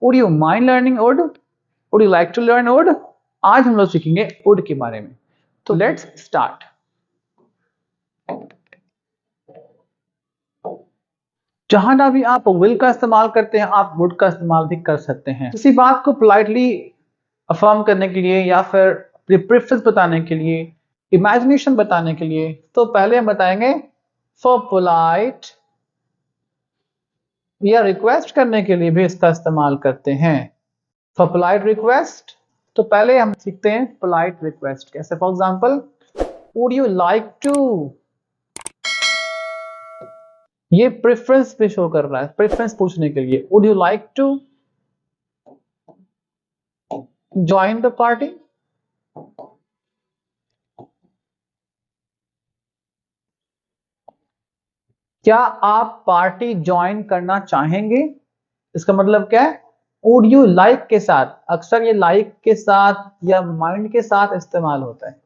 Would you mind learning would, would you like to learn would. आज हम लोग सीखेंगे वुड के बारे में। तो लेट्स स्टार्ट। जहां ना भी आप विल का इस्तेमाल करते हैं, आप वुड का इस्तेमाल भी कर सकते हैं। किसी बात को पोलाइटली अफर्म करने के लिए या फिर प्रेफरेंस बताने के लिए, इमेजिनेशन बताने के लिए, तो पहले हम बताएंगे फॉर पोलाइट, या रिक्वेस्ट करने के लिए भी इसका इस्तेमाल करते हैं। फॉर पोलाइट रिक्वेस्ट, तो पहले हम सीखते हैं पोलाइट रिक्वेस्ट कैसे। For example, would you like to, ये प्रेफरेंस पे शो कर रहा है, प्रेफरेंस पूछने के लिए। Would you like to join the party, क्या आप पार्टी ज्वाइन करना चाहेंगे। इसका मतलब क्या है, वुड यू लाइक के साथ, अक्सर ये लाइक के साथ या माइंड के साथ इस्तेमाल होता है।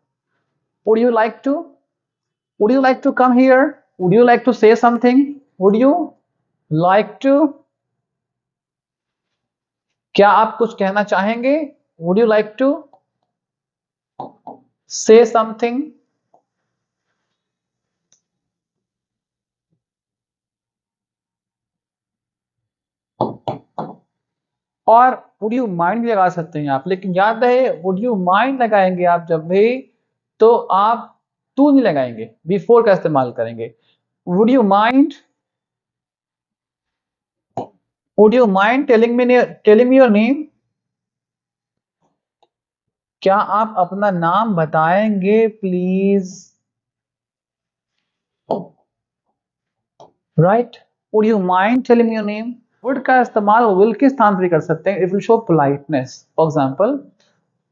Would you like to, would you like to come here, would you like to say something, would you like to, क्या आप कुछ कहना चाहेंगे। Would you like to say something. और वुड यू माइंड भी लगा सकते हैं आप, लेकिन याद रहे वुड यू माइंड लगाएंगे आप जब भी, तो आप टू नहीं लगाएंगे, बिफोर का इस्तेमाल करेंगे। Would you mind, would you mind telling me your name, क्या आप अपना नाम बताएंगे please. Right, would you mind telling me your name. Would का इस्तेमाल विल के स्थान पर कर सकते हैं, it will show politeness. For example,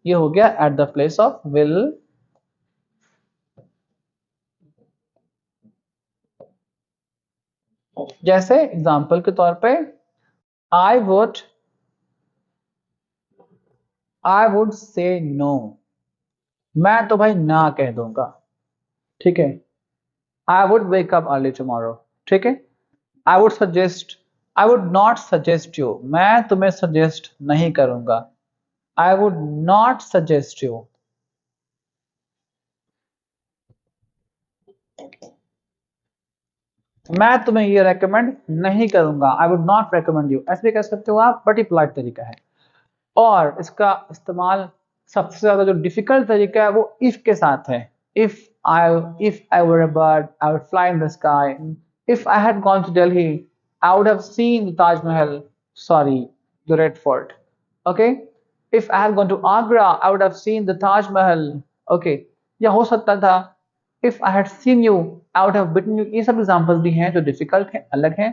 ये हो गया at the place of will. जैसे एग्जांपल के तौर पे, आई वुड से नो, मैं तो भाई ना कह दूंगा। ठीक है, I would wake up early tomorrow. ठीक है, I would suggest, I would not suggest you, मैं तुम्हें सजेस्ट नहीं करूंगा। I would not suggest you, मैं तुम्हें ये रेकमेंड नहीं करूंगा। I would not recommend you, ऐसे भी कह सकते हो आप, बट ये पोलाइट तरीका है। और इसका इस्तेमाल सबसे ज्यादा जो डिफिकल्ट तरीका है वो इफ के साथ है। If I were a bird, I would fly in the sky. If I had gone to Delhi, I would have seen the Taj Mahal, sorry, the Red Fort. Okay? If I had gone to Agra, I would have seen the Taj Mahal. Okay? या हो सकता था if I had seen you, I would have bitten you. ये सब examples भी हैं जो difficult हैं, अलग हैं।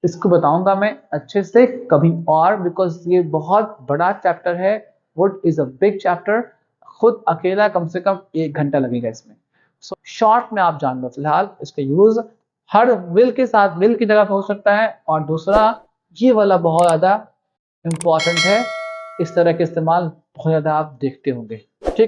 इसको बताऊंगा मैं अच्छे से कभी और, बिकॉज ये बहुत बड़ा चैप्टर है। Would is a big chapter, खुद अकेला कम से कम 1 घंटा लगेगा इसमें। सो शॉर्ट में आप जान लो फिलहाल इसका यूज हर विल के साथ, विल की जगह पे हो सकता है। और दूसरा, ये वाला बहुत ज्यादा इंपॉर्टेंट है, इस तरह के इस्तेमाल बहुत ज्यादा आप देखते होंगे।